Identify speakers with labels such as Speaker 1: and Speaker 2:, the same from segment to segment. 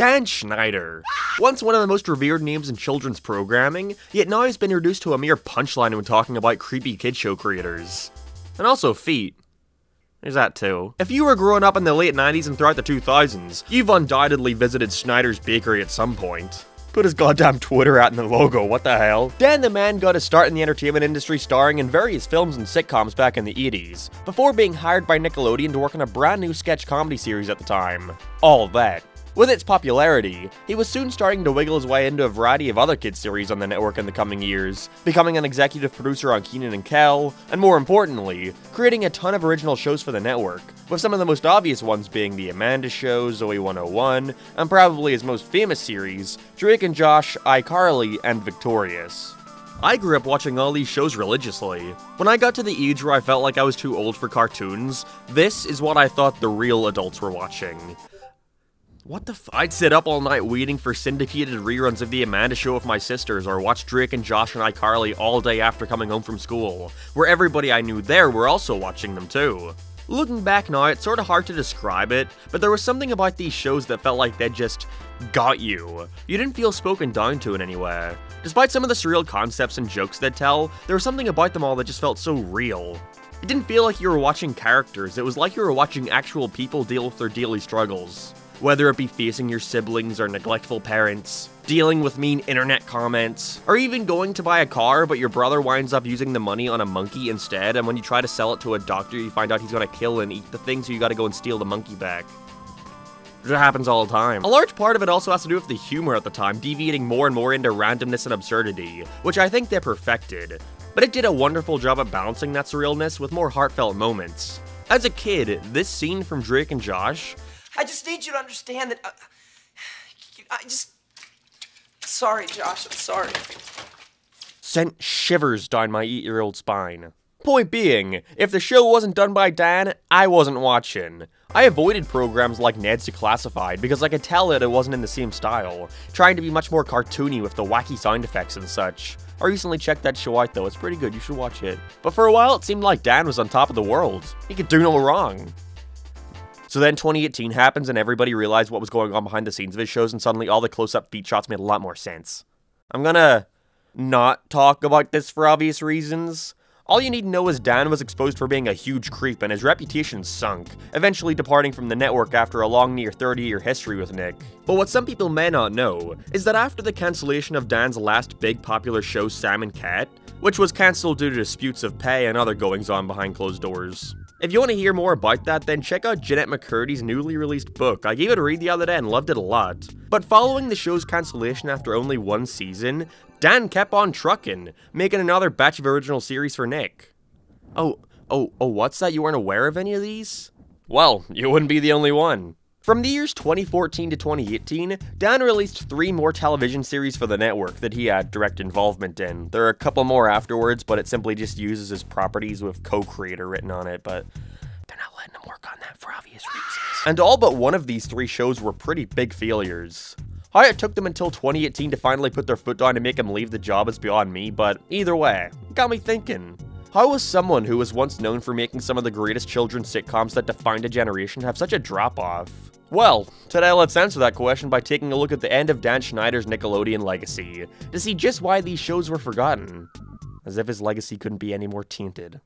Speaker 1: Dan Schneider. Once one of the most revered names in children's programming, yet now he's been reduced to a mere punchline when talking about creepy kid show creators. And also feet. There's that too. If you were growing up in the late 90s and throughout the 2000s, you've undoubtedly visited Schneider's bakery at some point. Put his goddamn Twitter at in the logo, what the hell? Dan the man got his start in the entertainment industry starring in various films and sitcoms back in the 80s, before being hired by Nickelodeon to work on a brand new sketch comedy series at the time. All that. With its popularity, he was soon starting to wiggle his way into a variety of other kids series on the network in the coming years, becoming an executive producer on Kenan and Kel, and more importantly, creating a ton of original shows for the network, with some of the most obvious ones being The Amanda Show, Zoe 101, and probably his most famous series, Drake and Josh, iCarly, and Victorious. I grew up watching all these shows religiously. When I got to the age where I felt like I was too old for cartoons, this is what I thought the real adults were watching. What the f- I'd sit up all night waiting for syndicated reruns of The Amanda Show with my sisters, or watch Drake and Josh and iCarly all day after coming home from school, where everybody I knew there were also watching them too. Looking back now, it's sorta hard to describe it, but there was something about these shows that felt like they just got you. You didn't feel spoken down to in any way. Despite some of the surreal concepts and jokes they'd tell, there was something about them all that just felt so real. It didn't feel like you were watching characters, it was like you were watching actual people deal with their daily struggles. Whether it be facing your siblings or neglectful parents, dealing with mean internet comments, or even going to buy a car but your brother winds up using the money on a monkey instead, and when you try to sell it to a doctor you find out he's gonna kill and eat the thing, so you gotta go and steal the monkey back. It happens all the time. A large part of it also has to do with the humor at the time, deviating more and more into randomness and absurdity, which I think they perfected. But it did a wonderful job at balancing that surrealness with more heartfelt moments. As a kid, this scene from Drake and Josh,
Speaker 2: I just need you to understand that sorry, Josh, I'm sorry.
Speaker 1: Sent shivers down my 8-year-old spine. Point being, if the show wasn't done by Dan, I wasn't watching. I avoided programs like Ned's Declassified because I could tell that it wasn't in the same style, trying to be much more cartoony with the wacky sound effects and such. I recently checked that show out though, it's pretty good, you should watch it. But for a while it seemed like Dan was on top of the world. He could do no wrong. So then 2018 happens and everybody realized what was going on behind the scenes of his shows, and suddenly all the close-up feet shots made a lot more sense. I'm gonna not talk about this for obvious reasons. All you need to know is Dan was exposed for being a huge creep and his reputation sunk, eventually departing from the network after a long near 30-year history with Nick. But what some people may not know is that after the cancellation of Dan's last big popular show, Sam and Cat, which was cancelled due to disputes of pay and other goings-on behind closed doors. If you want to hear more about that, then check out Jeanette McCurdy's newly released book. I gave it a read the other day and loved it a lot. But following the show's cancellation after only one season, Dan kept on trucking, making another batch of original series for Nick. Oh, what's that? You weren't aware of any of these? Well, you wouldn't be the only one. From the years 2014 to 2018, Dan released 3 more television series for the network that he had direct involvement in. There are a couple more afterwards, but it simply just uses his properties with co-creator written on it, but they're not letting him work on that for obvious reasons. And all but one of these 3 shows were pretty big failures. How it took them until 2018 to finally put their foot down and make him leave the job is beyond me, but either way, it got me thinking. How was someone who was once known for making some of the greatest children's sitcoms that defined a generation have such a drop-off? Well, today let's answer that question by taking a look at the end of Dan Schneider's Nickelodeon legacy, to see just why these shows were forgotten. As if his legacy couldn't be any more tainted.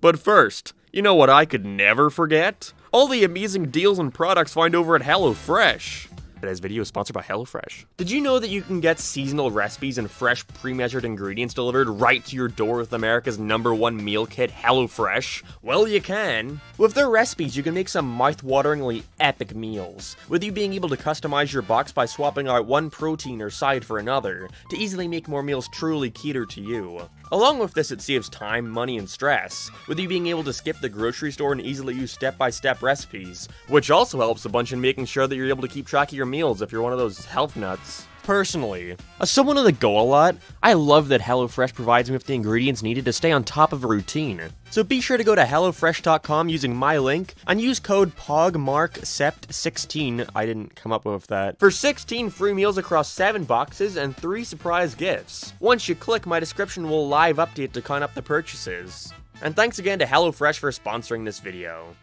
Speaker 1: But first, you know what I could never forget? All the amazing deals and products found over at HelloFresh. Today's video is sponsored by HelloFresh. Did you know that you can get seasonal recipes and fresh pre-measured ingredients delivered right to your door with America's #1 meal kit, HelloFresh? Well, you can. With their recipes, you can make some mouth-wateringly epic meals, with you being able to customize your box by swapping out one protein or side for another, to easily make more meals truly cater to you. Along with this, it saves time, money, and stress, with you being able to skip the grocery store and easily use step-by-step recipes, which also helps a bunch in making sure that you're able to keep track of your meals if you're one of those health nuts. Personally, as someone on the go a lot, I love that HelloFresh provides me with the ingredients needed to stay on top of a routine. So be sure to go to HelloFresh.com using my link, and use code POGMARKSEPT16, I didn't come up with that, for 16 free meals across 7 boxes and 3 surprise gifts. Once you click, my description will live update to count up the purchases. And thanks again to HelloFresh for sponsoring this video.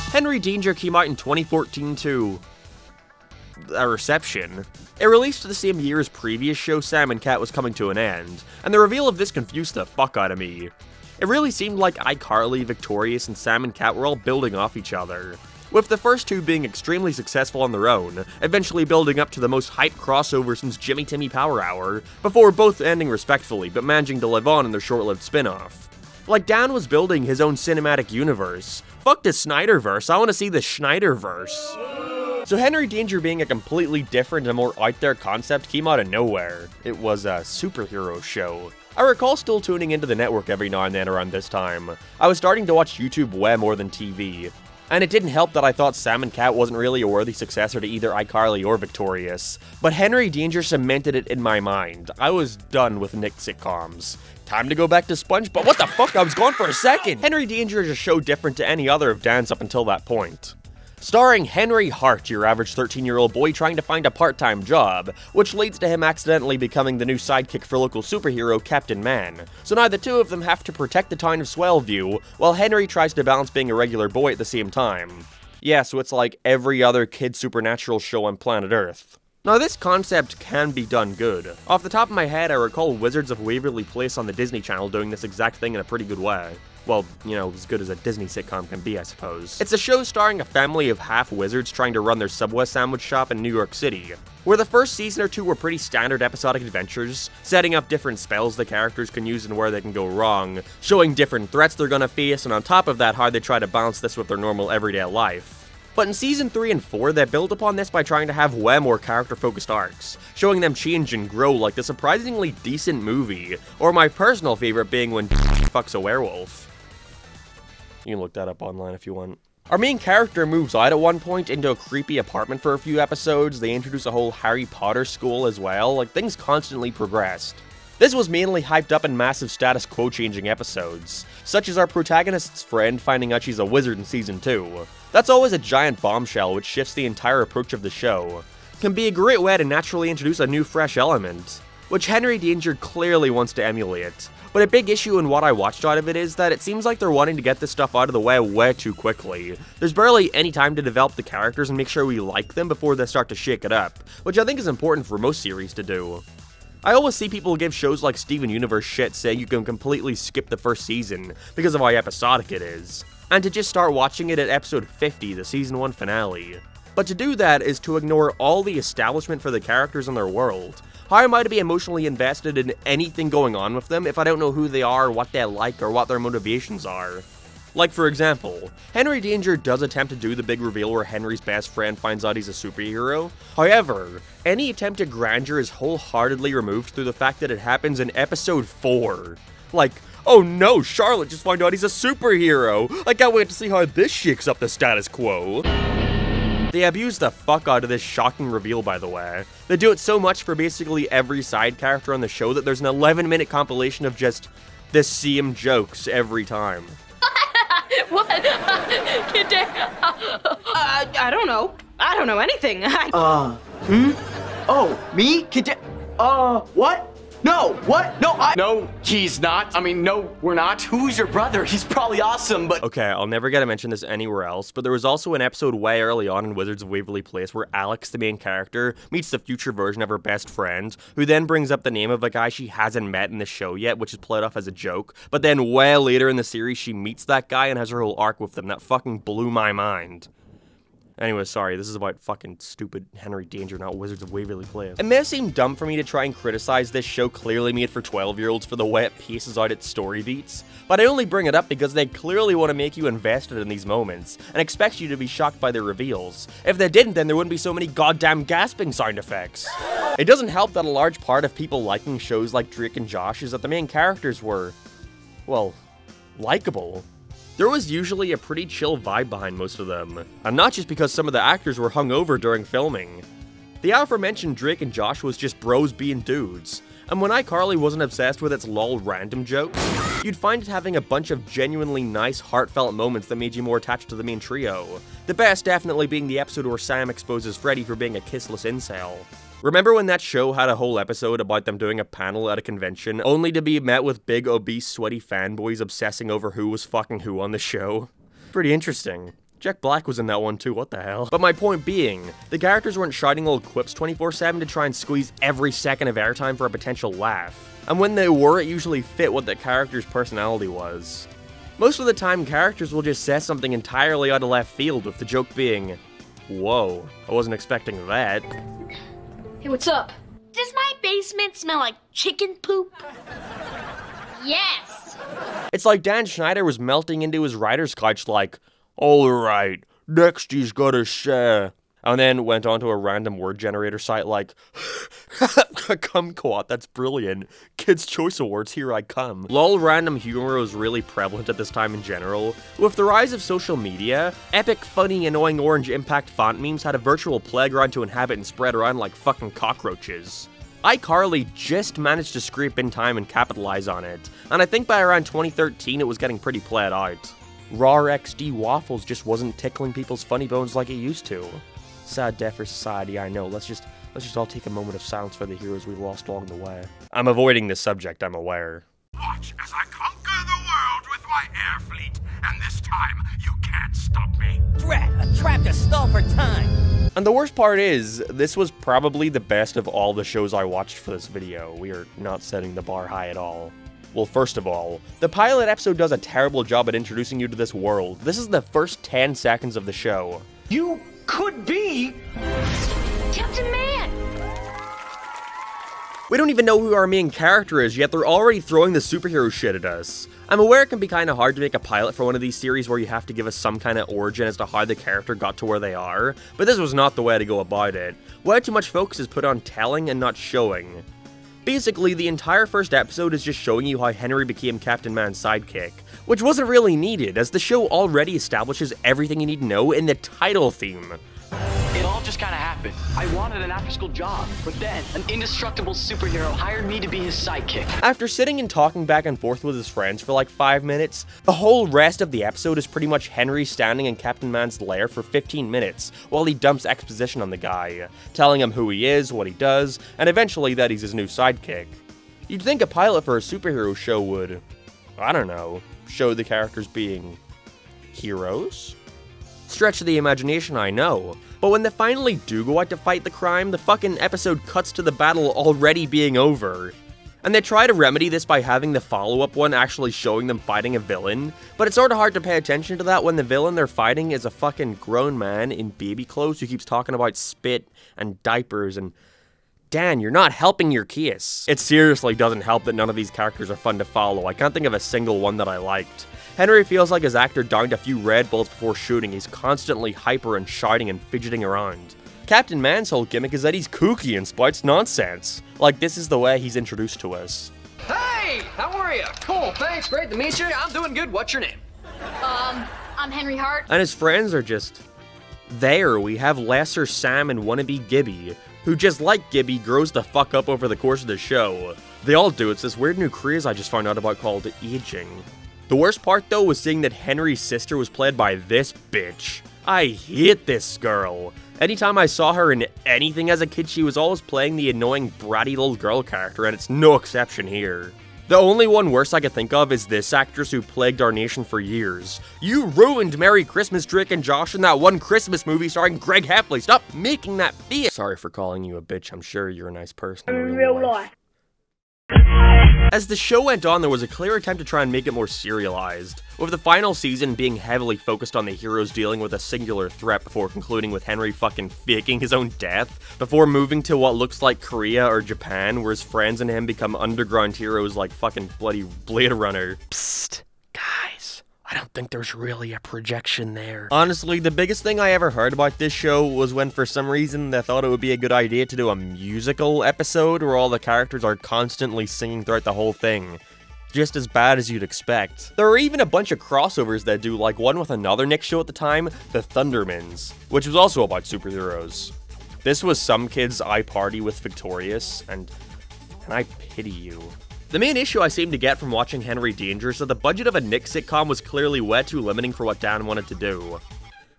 Speaker 1: Henry Danger came out in 2014 to a reception. It released the same year as previous show Sam and Cat was coming to an end, and the reveal of this confused the fuck out of me. It really seemed like iCarly, Victorious, and Sam and Cat were all building off each other, with the first two being extremely successful on their own, eventually building up to the most hyped crossover since Jimmy Timmy Power Hour, before both ending respectfully but managing to live on in their short-lived spin-off. Like, Dan was building his own cinematic universe. Fuck the Snyderverse, I want to see the Schneiderverse. So Henry Danger being a completely different and more out-there concept came out of nowhere. It was a superhero show. I recall still tuning into the network every now and then around this time. I was starting to watch YouTube way more than TV. And it didn't help that I thought Sam and Cat wasn't really a worthy successor to either iCarly or Victorious. But Henry Danger cemented it in my mind. I was done with Nick sitcoms. Time to go back to SpongeBob. What the fuck? I was gone for a second! Henry Danger is a show different to any other of Dan's up until that point. Starring Henry Hart, your average 13-year-old boy trying to find a part-time job, which leads to him accidentally becoming the new sidekick for local superhero Captain Man. So now the two of them have to protect the town of Swellview, while Henry tries to balance being a regular boy at the same time. Yeah, so it's like every other kid supernatural show on planet Earth. Now this concept can be done good. Off the top of my head, I recall Wizards of Waverly Place on the Disney Channel doing this exact thing in a pretty good way. Well, you know, as good as a Disney sitcom can be, I suppose. It's a show starring a family of half-wizards trying to run their Subway sandwich shop in New York City, where the first season or two were pretty standard episodic adventures, setting up different spells the characters can use and where they can go wrong, showing different threats they're gonna face, and on top of that, how they try to balance this with their normal everyday life. But in Season 3 and 4, they build upon this by trying to have way more character-focused arcs, showing them change and grow like the surprisingly decent movie, or my personal favorite being when fucks a werewolf. You can look that up online if you want. Our main character moves out at one point into a creepy apartment for a few episodes, they introduce a whole Harry Potter school as well, like things constantly progressed. This was mainly hyped up in massive status quo changing episodes, such as our protagonist's friend finding out she's a wizard in Season 2. That's always a giant bombshell which shifts the entire approach of the show. Can be a great way to naturally introduce a new fresh element, which Henry Danger clearly wants to emulate. But a big issue in what I watched out of it is that it seems like they're wanting to get this stuff out of the way too quickly. There's barely any time to develop the characters and make sure we like them before they start to shake it up, which I think is important for most series to do. I always see people give shows like Steven Universe shit saying you can completely skip the first season because of how episodic it is, and to just start watching it at episode 50, the season 1 finale. But to do that is to ignore all the establishment for the characters and their world. How am I to be emotionally invested in anything going on with them if I don't know who they are, what they like, or what their motivations are? Like, for example, Henry Danger does attempt to do the big reveal where Henry's best friend finds out he's a superhero. However, any attempt at grandeur is wholeheartedly removed through the fact that it happens in episode 4. Like, oh no, Charlotte just found out he's a superhero! I can't wait to see how this shakes up the status quo. They abuse the fuck out of this shocking reveal, by the way. They do it so much for basically every side character on the show that there's an 11-minute compilation of just the same jokes every time.
Speaker 3: What? Kid Dan? I don't know. I don't know anything.
Speaker 4: Oh, me? Kid Dan? What? No, what? No, No, he's not. I mean, no, we're not. Who's your brother? He's probably awesome, but...
Speaker 1: Okay, I'll never get to mention this anywhere else, but there was also an episode way early on in Wizards of Waverly Place where Alex, the main character, meets the future version of her best friend, who then brings up the name of a guy she hasn't met in the show yet, which is played off as a joke, but then way later in the series she meets that guy and has her whole arc with them. That fucking blew my mind. Anyway, sorry, this is about fucking stupid Henry Danger, not Wizards of Waverly Place. It may seem dumb for me to try and criticize this show clearly made for 12-year-olds for the way it paces out its story beats, but I only bring it up because they clearly want to make you invested in these moments, and expect you to be shocked by their reveals. If they didn't, then there wouldn't be so many goddamn gasping sound effects. It doesn't help that a large part of people liking shows like Drake and Josh is that the main characters were, well, likable. There was usually a pretty chill vibe behind most of them, and not just because some of the actors were hungover during filming. The aforementioned Drake and Josh was just bros being dudes, and when iCarly wasn't obsessed with its lol random jokes, you'd find it having a bunch of genuinely nice, heartfelt moments that made you more attached to the main trio. The best definitely being the episode where Sam exposes Freddy for being a kissless incel. Remember when that show had a whole episode about them doing a panel at a convention, only to be met with big, obese, sweaty fanboys obsessing over who was fucking who on the show? Pretty interesting. Jack Black was in that one too, what the hell? But my point being, the characters weren't shouting little quips 24/7 to try and squeeze every second of airtime for a potential laugh. And when they were, it usually fit what the character's personality was. Most of the time, characters will just say something entirely out of left field, with the joke being, whoa, I wasn't expecting that.
Speaker 3: Hey, what's up?
Speaker 5: Does my basement smell like chicken poop? Yes.
Speaker 1: It's like Dan Schneider was melting into his writer's couch like, alright, next he's gotta share. And then went onto a random word generator site like, kumquat, that's brilliant. Kids' Choice Awards, here I come. Lol random humor was really prevalent at this time in general. With the rise of social media, epic, funny, annoying orange impact font memes had a virtual playground to inhabit and spread around like fucking cockroaches. iCarly just managed to scrape in time and capitalize on it, and I think by around 2013 it was getting pretty played out. Raw XD Waffles just wasn't tickling people's funny bones like it used to. Sad day for society, I know. Let's just all take a moment of silence for the heroes we lost along the way. I'm avoiding this subject, I'm aware.
Speaker 6: Watch as I conquer the world with my air fleet, and this time you can't stop me.
Speaker 7: Drat, a trap to stall for time.
Speaker 1: And the worst part is, this was probably the best of all the shows I watched for this video. We are not setting the bar high at all. Well, first of all, the pilot episode does a terrible job at introducing you to this world. This is the first 10 seconds of the show.
Speaker 4: You could be
Speaker 5: Captain Man.
Speaker 1: We don't even know who our main character is, yet they're already throwing the superhero shit at us. I'm aware it can be kinda hard to make a pilot for one of these series where you have to give us some kind of origin as to how the character got to where they are, but this was not the way to go about it. Way too much focus is put on telling and not showing. Basically, the entire first episode is just showing you how Henry became Captain Man's sidekick, which wasn't really needed, as the show already establishes everything you need to know in the title theme.
Speaker 4: It all just kind of happened. I wanted an after-school job, but then an indestructible superhero hired me to be his sidekick.
Speaker 1: After sitting and talking back and forth with his friends for like 5 minutes, the whole rest of the episode is pretty much Henry standing in Captain Man's lair for 15 minutes while he dumps exposition on the guy, telling him who he is, what he does, and eventually that he's his new sidekick. You'd think a pilot for a superhero show would, I don't know, show the characters being heroes? Stretch of the imagination, I know, but when they finally do go out to fight the crime, the fucking episode cuts to the battle already being over. And they try to remedy this by having the follow-up one actually showing them fighting a villain, but it's sorta hard to pay attention to that when the villain they're fighting is a fucking grown man in baby clothes who keeps talking about spit and diapers and... Dan, you're not helping your case. It seriously doesn't help that none of these characters are fun to follow. I can't think of a single one that I liked. Henry feels like his actor downed a few Red Bulls before shooting. He's constantly hyper and shouting and fidgeting around. Captain Man's whole gimmick is that he's kooky and spouts nonsense. Like, this is the way he's introduced to us.
Speaker 8: Hey, how are you? Cool, thanks, great to meet you. I'm doing good. What's your name?
Speaker 5: I'm Henry Hart.
Speaker 1: And his friends are just... there. We have Lesser Sam and wannabe Gibby, who just like Gibby grows the fuck up over the course of the show. They all do. It's this weird new craze I just found out about called aging. The worst part though was seeing that Henry's sister was played by this bitch. I hate this girl. Anytime I saw her in anything as a kid, she was always playing the annoying bratty little girl character, and it's no exception here. The only one worse I could think of is this actress who plagued our nation for years. You ruined Merry Christmas, Drake and Josh in that one Christmas movie starring Greg Heffley. Stop making that face. Sorry for calling you a bitch. I'm sure you're a nice person in real life. As the show went on, there was a clear attempt to try and make it more serialized, with the final season being heavily focused on the heroes dealing with a singular threat before concluding with Henry fucking faking his own death, before moving to what looks like Korea or Japan, where his friends and him become underground heroes like fucking bloody Blade Runner. Psst, guys. I don't think there's really a projection there. Honestly, the biggest thing I ever heard about this show was when for some reason they thought it would be a good idea to do a musical episode where all the characters are constantly singing throughout the whole thing. Just as bad as you'd expect. There are even a bunch of crossovers that do, like one with another Nick show at the time, The Thundermans, which was also about superheroes. This was some kid's iParty with Victorious, and I pity you. The main issue I seemed to get from watching Henry Danger is that the budget of a Nick sitcom was clearly way too limiting for what Dan wanted to do.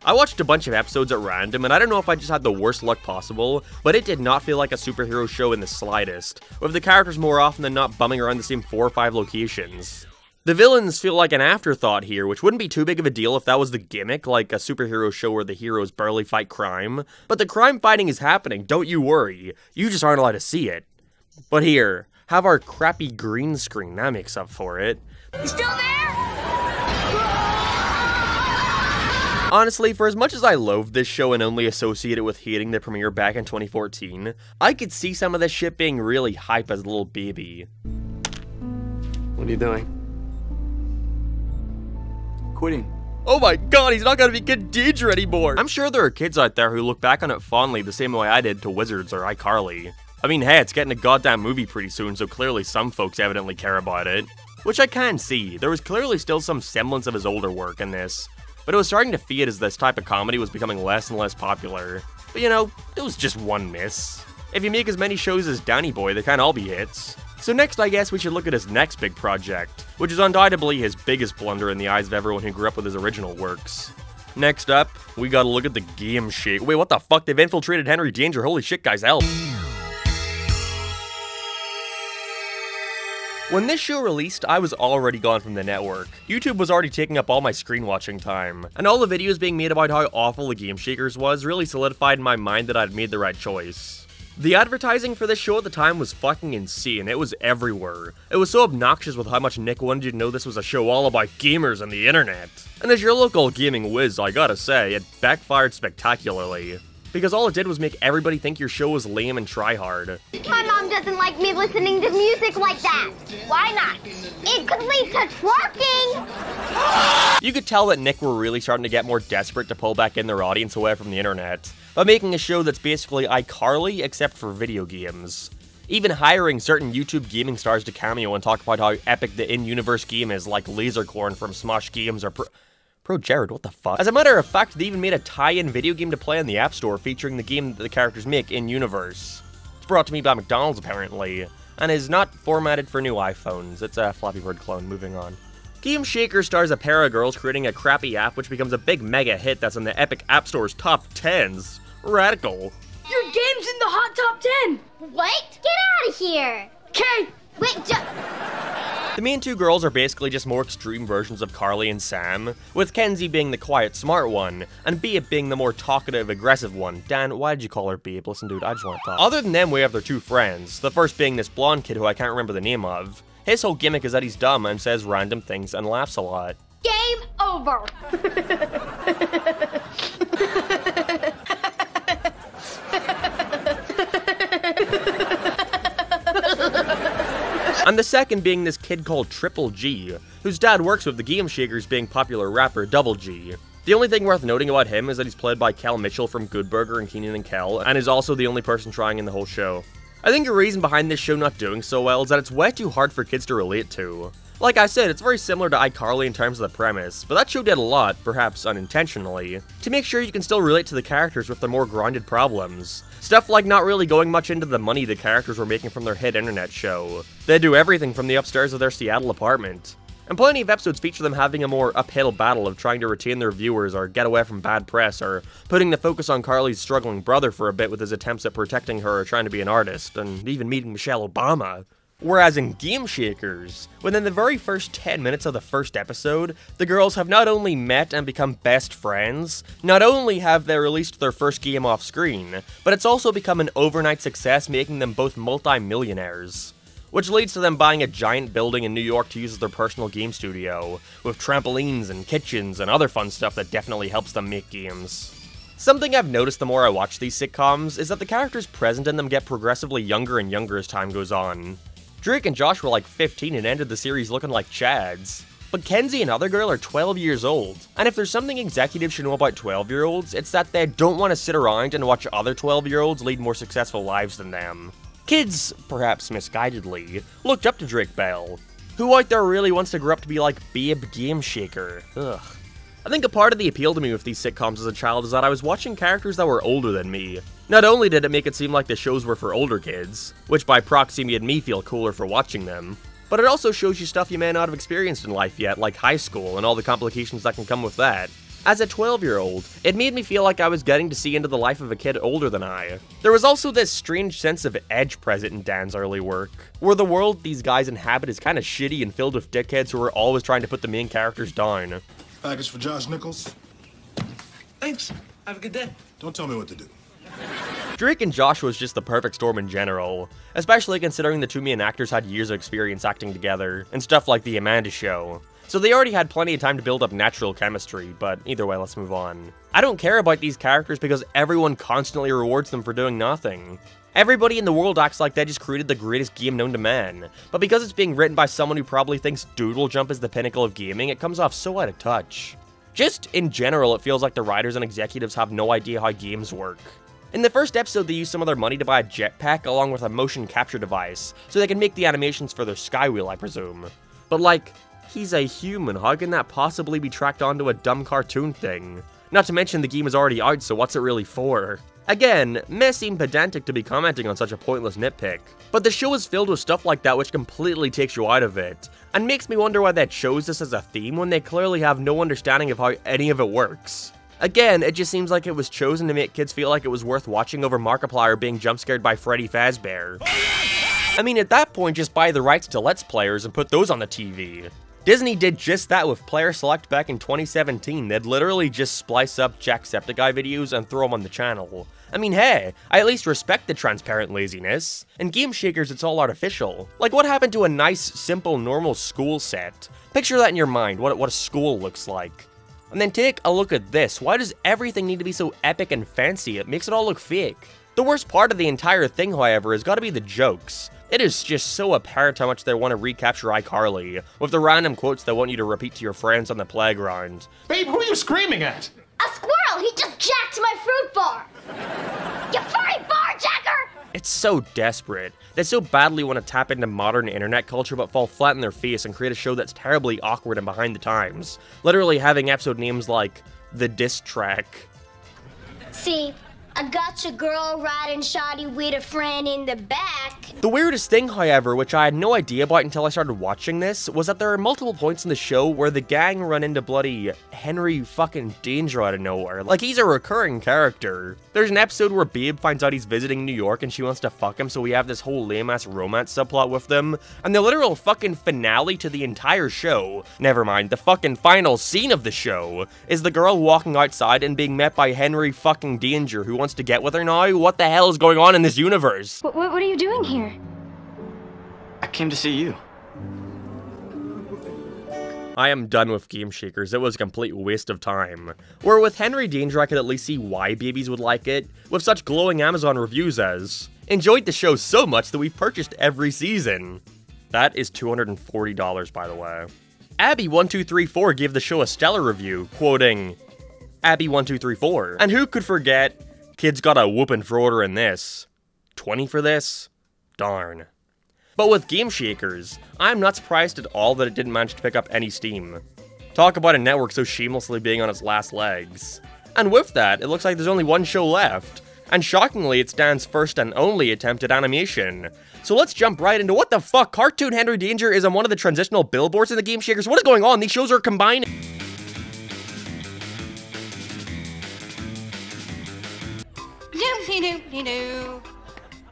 Speaker 1: I watched a bunch of episodes at random, and I don't know if I just had the worst luck possible, but it did not feel like a superhero show in the slightest, with the characters more often than not bumming around the same 4 or 5 locations. The villains feel like an afterthought here, which wouldn't be too big of a deal if that was the gimmick, like a superhero show where the heroes barely fight crime. But the crime fighting is happening, don't you worry. You just aren't allowed to see it. But here, have our crappy green screen, that makes up for it.
Speaker 5: You still there?
Speaker 1: Honestly, for as much as I loathe this show and only associate it with hating the premiere back in 2014, I could see some of this shit being really hype as a little baby.
Speaker 4: What are you doing? Quitting.
Speaker 1: Oh my god, he's not gonna be Kid Deidre anymore! I'm sure there are kids out there who look back on it fondly the same way I did to Wizards or iCarly. I mean, hey, it's getting a goddamn movie pretty soon, so clearly some folks evidently care about it. Which I can see, there was clearly still some semblance of his older work in this, but it was starting to fade as this type of comedy was becoming less and less popular. But you know, it was just one miss. If you make as many shows as Danny Boy, they can't all be hits. So next, I guess we should look at his next big project, which is undoubtedly his biggest blunder in the eyes of everyone who grew up with his original works. Next up, we gotta look at the Game Shake. Wait, what the fuck? They've infiltrated Henry Danger. Holy shit, guys, help. When this show released, I was already gone from the network. YouTube was already taking up all my screen watching time, and all the videos being made about how awful the Game Shakers was really solidified in my mind that I'd made the right choice. The advertising for this show at the time was fucking insane. It was everywhere. It was so obnoxious with how much Nick wanted you to know this was a show all about gamers and the internet. And as your local gaming whiz, I gotta say, it backfired spectacularly. Because all it did was make everybody think your show was lame and tryhard.
Speaker 5: My mom doesn't like me listening to music like that. Why not? It could lead to twerking.
Speaker 1: You could tell that Nick were really starting to get more desperate to pull back in their audience away from the internet, by making a show that's basically iCarly except for video games. Even hiring certain YouTube gaming stars to cameo and talk about how epic the in-universe game is, like Lasercorn from Smosh Games or Pro Jared, what the fuck? As a matter of fact, they even made a tie-in video game to play in the App Store featuring the game that the characters make in-universe. It's brought to me by McDonald's, apparently, and is not formatted for new iPhones. It's a Flappy Bird clone, moving on. Game Shaker stars a pair of girls creating a crappy app which becomes a big mega hit that's in the Epic App Store's top 10s. Radical.
Speaker 3: Your game's in the hot top 10!
Speaker 5: What? Get out of here.
Speaker 3: Okay.
Speaker 5: Wait,
Speaker 1: The main two girls are basically just more extreme versions of Carly and Sam, with Kenzie being the quiet, smart one, and Babe being the more talkative, aggressive one. Dan, why did you call her Babe? Listen, dude, I just want to talk. Other than them, we have their two friends, the first being this blonde kid who I can't remember the name of. His whole gimmick is that he's dumb and says random things and laughs a lot.
Speaker 5: game over.
Speaker 1: And the second being this kid called Triple G, whose dad works with the Game Shakers being popular rapper Double G. The only thing worth noting about him is that he's played by Kel Mitchell from Good Burger and Kenan and Kel, and is also the only person trying in the whole show. I think a reason behind this show not doing so well is that it's way too hard for kids to relate to. Like I said, it's very similar to iCarly in terms of the premise, but that show did a lot, perhaps unintentionally, to make sure you can still relate to the characters with their more grounded problems. Stuff like not really going much into the money the characters were making from their hit internet show. They do everything from the upstairs of their Seattle apartment. And plenty of episodes feature them having a more uphill battle of trying to retain their viewers or get away from bad press, or putting the focus on Carly's struggling brother for a bit with his attempts at protecting her or trying to be an artist, and even meeting Michelle Obama. Whereas in Game Shakers, within the very first 10 minutes of the first episode, the girls have not only met and become best friends, not only have they released their first game off screen, but it's also become an overnight success, making them both multi-millionaires. Which leads to them buying a giant building in New York to use as their personal game studio, with trampolines and kitchens and other fun stuff that definitely helps them make games. Something I've noticed the more I watch these sitcoms is that the characters present in them get progressively younger and younger as time goes on. Drake and Josh were like 15 and ended the series looking like Chads. But Kenzie and Other Girl are 12 years old. And if there's something executives should know about 12-year-olds, it's that they don't want to sit around and watch other 12-year-olds lead more successful lives than them. Kids, perhaps misguidedly, looked up to Drake Bell, who out there really wants to grow up to be like Babe Game Shaker. Ugh. I think a part of the appeal to me with these sitcoms as a child is that I was watching characters that were older than me. Not only did it make it seem like the shows were for older kids, which by proxy made me feel cooler for watching them, but it also shows you stuff you may not have experienced in life yet, like high school and all the complications that can come with that. As a 12-year-old, it made me feel like I was getting to see into the life of a kid older than I. There was also this strange sense of edge present in Dan's early work, where the world these guys inhabit is kinda shitty and filled with dickheads who are always trying to put the main characters down.
Speaker 6: Package for Josh Nichols.
Speaker 8: Thanks. Have a good day.
Speaker 6: Don't tell me what to do.
Speaker 1: Drake and Josh was just the perfect storm in general, especially considering the two main actors had years of experience acting together, and stuff like The Amanda Show. So they already had plenty of time to build up natural chemistry, but either way, let's move on. I don't care about these characters because everyone constantly rewards them for doing nothing. Everybody in the world acts like they just created the greatest game known to man, but because it's being written by someone who probably thinks Doodle Jump is the pinnacle of gaming, it comes off so out of touch. Just in general, it feels like the writers and executives have no idea how games work. In the first episode, they used some of their money to buy a jetpack along with a motion capture device, so they can make the animations for their Skywheel, I presume. But like, he's a human, how can that possibly be tracked onto a dumb cartoon thing? Not to mention the game is already out, so what's it really for? Again, may seem pedantic to be commenting on such a pointless nitpick, but the show is filled with stuff like that which completely takes you out of it, and makes me wonder why they chose this as a theme when they clearly have no understanding of how any of it works. Again, it just seems like it was chosen to make kids feel like it was worth watching over Markiplier being jump-scared by Freddy Fazbear. I mean, at that point, just buy the rights to Let's Players and put those on the TV. Disney did just that with Player Select back in 2017. They'd literally just splice up Jacksepticeye videos and throw them on the channel. I mean, hey, I at least respect the transparent laziness. In Game Shakers, it's all artificial. Like, what happened to a nice, simple, normal school set? Picture that in your mind, what a school looks like. And then take a look at this. Why does everything need to be so epic and fancy? It makes it all look fake. The worst part of the entire thing, however, has got to be the jokes. It is just so apparent how much they want to recapture iCarly, with the random quotes they want you to repeat to your friends on the playground.
Speaker 9: Babe, who are you screaming at?
Speaker 5: A squirrel! He just jacked my fruit bar! You furry bar jacker!
Speaker 1: It's so desperate. They so badly want to tap into modern internet culture but fall flat in their face and create a show that's terribly awkward and behind the times. Literally having episode names like The Diss Track.
Speaker 5: See, I got your girl riding shoddy with a friend in the back.
Speaker 1: The weirdest thing, however, which I had no idea about until I started watching this, was that there are multiple points in the show where the gang run into bloody Henry fucking Danger out of nowhere. Like, he's a recurring character. There's an episode where Babe finds out he's visiting New York and she wants to fuck him, so we have this whole lame-ass romance subplot with them. And the literal fucking finale to the entire show, never mind, the fucking final scene of the show, is the girl walking outside and being met by Henry fucking Danger, who wants to get with her now. What the hell is going on in this universe?
Speaker 3: What are you doing here?
Speaker 4: I came to see you.
Speaker 1: I am done with Game Shakers. It was a complete waste of time. Where with Henry Danger, I could at least see why babies would like it, with such glowing Amazon reviews as, enjoyed the show so much that we've purchased every season. That is $240, by the way. Abby1234 gave the show a stellar review, quoting, Abby1234. And who could forget, kids got a whoopin' for ordering this. 20 for this? Darn. But with Game Shakers, I'm not surprised at all that it didn't manage to pick up any steam. Talk about a network so shamelessly being on its last legs. And with that, it looks like there's only one show left. And shockingly, it's Dan's first and only attempt at animation. So let's jump right into what the fuck, Cartoon Henry Danger is on one of the transitional billboards in the Game Shakers. What is going on? These shows are combining.
Speaker 10: Doop-de-doop-de-doo.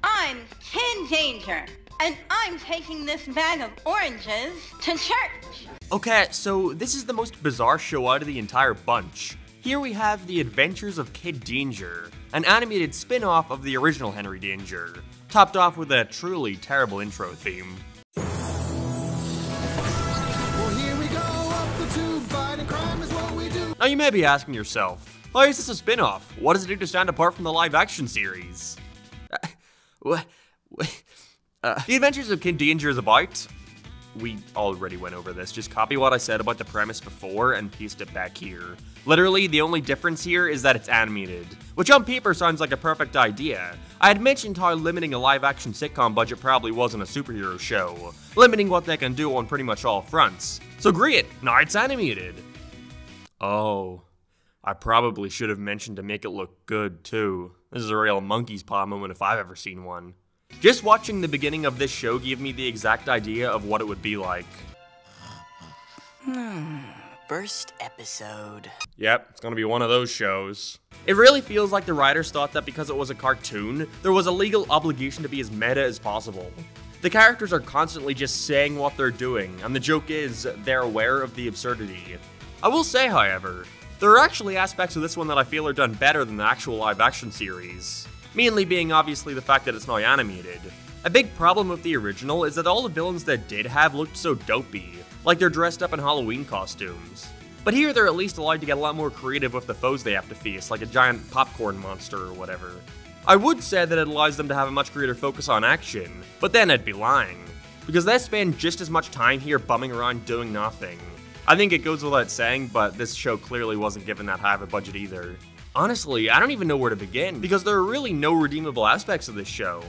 Speaker 10: I'm Kid Danger, and I'm taking this bag of oranges to church.
Speaker 1: Okay, so this is the most bizarre show out of the entire bunch. Here we have The Adventures of Kid Danger, an animated spin-off of the original Henry Danger, topped off with a truly terrible intro theme. Now you may be asking yourself, why is this a spin-off? What does it do to stand apart from the live-action series? The Adventures of Kid Danger is about... We already went over this, just copy what I said about the premise before and paste it back here. Literally, the only difference here is that it's animated, which on paper sounds like a perfect idea. I had mentioned how limiting a live-action sitcom budget probably wasn't a superhero show, limiting what they can do on pretty much all fronts. So great, now it's animated. Oh, I probably should have mentioned to make it look good too. This is a real monkey's paw moment if I've ever seen one. Just watching the beginning of this show gave me the exact idea of what it would be like.
Speaker 4: first episode.
Speaker 1: Yep, it's gonna be one of those shows. It really feels like the writers thought that because it was a cartoon, there was a legal obligation to be as meta as possible. The characters are constantly just saying what they're doing, and the joke is, they're aware of the absurdity. I will say, however, there are actually aspects of this one that I feel are done better than the actual live-action series. Mainly being obviously the fact that it's now animated. A big problem with the original is that all the villains that did have looked so dopey, like they're dressed up in Halloween costumes. But here they're at least allowed to get a lot more creative with the foes they have to face, like a giant popcorn monster or whatever. I would say that it allows them to have a much greater focus on action, but then I'd be lying, because they spend just as much time here bumming around doing nothing. I think it goes without saying, but this show clearly wasn't given that high of a budget either. Honestly, I don't even know where to begin, because there are really no redeemable aspects of this show.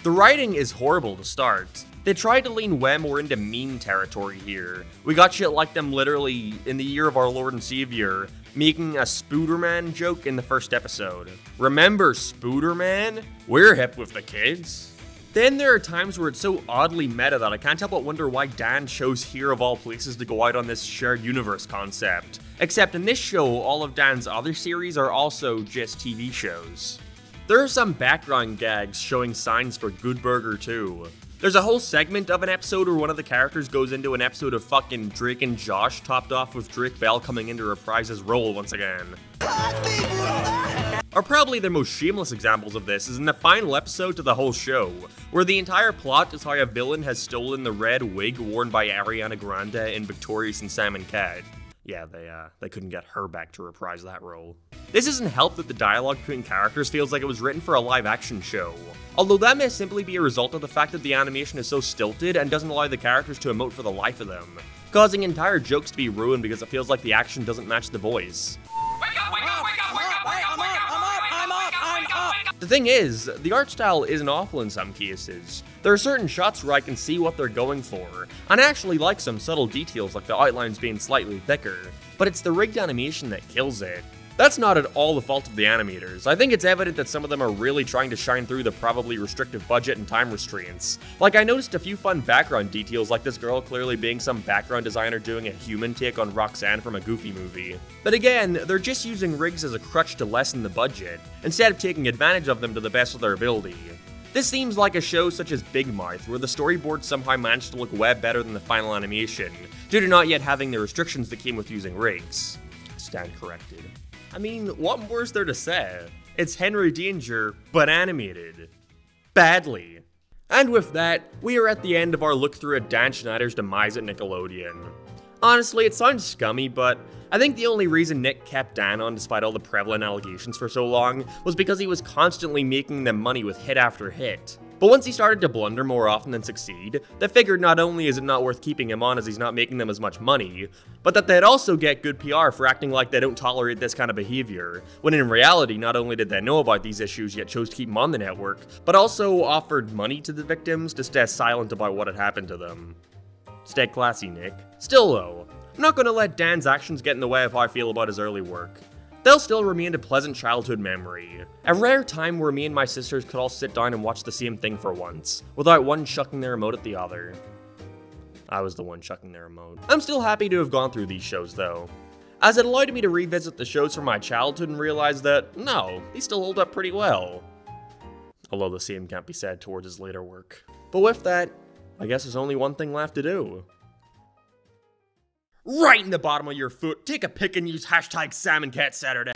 Speaker 1: The writing is horrible to start. They tried to lean way more into meme territory here. We got shit like them literally, in the year of our Lord and Savior, making a Spooderman joke in the first episode. Remember Spooderman? We're hip with the kids. Then there are times where it's so oddly meta that I can't help but wonder why Dan chose here of all places to go out on this shared universe concept. Except in this show, all of Dan's other series are also just TV shows. There are some background gags showing signs for Good Burger too. There's a whole segment of an episode where one of the characters goes into an episode of fucking Drake and Josh, topped off with Drake Bell coming in to reprise his role once again. Or probably the most shameless examples of this is in the final episode to the whole show, where the entire plot is how a villain has stolen the red wig worn by Ariana Grande in Victorious and Simon Cowell. Yeah, they couldn't get her back to reprise that role. This isn't helped that the dialogue between characters feels like it was written for a live-action show. Although that may simply be a result of the fact that the animation is so stilted and doesn't allow the characters to emote for the life of them, causing entire jokes to be ruined because it feels like the action doesn't match the voice. The thing is, the art style isn't awful in some cases. There are certain shots where I can see what they're going for, and I actually like some subtle details like the outlines being slightly thicker, but it's the rigged animation that kills it. That's not at all the fault of the animators. I think it's evident that some of them are really trying to shine through the probably restrictive budget and time restraints. Like, I noticed a few fun background details, like this girl clearly being some background designer doing a human take on Roxanne from a Goofy movie. But again, they're just using rigs as a crutch to lessen the budget, instead of taking advantage of them to the best of their ability. This seems like a show such as Big Mouth, where the storyboard somehow managed to look way better than the final animation, due to not yet having the restrictions that came with using rigs. Stand corrected. I mean, what more is there to say? It's Henry Danger, but animated. Badly. And with that, we are at the end of our look through at Dan Schneider's demise at Nickelodeon. Honestly, it sounds scummy, but I think the only reason Nick kept Dan on despite all the prevalent allegations for so long was because he was constantly making them money with hit after hit. But once he started to blunder more often than succeed, they figured not only is it not worth keeping him on as he's not making them as much money, but that they'd also get good PR for acting like they don't tolerate this kind of behavior, when in reality not only did they know about these issues yet chose to keep them on the network, but also offered money to the victims to stay silent about what had happened to them. Stay classy, Nick. Still though, I'm not gonna let Dan's actions get in the way of how I feel about his early work. They'll still remain a pleasant childhood memory. A rare time where me and my sisters could all sit down and watch the same thing for once, without one chucking their remote at the other. I was the one chucking their remote. I'm still happy to have gone through these shows though, as it allowed me to revisit the shows from my childhood and realize that, no, they still hold up pretty well. Although the same can't be said towards his later work. But with that, I guess there's only one thing left to do. Right in the bottom of your foot, take a pic and use #SalmonCatSaturday.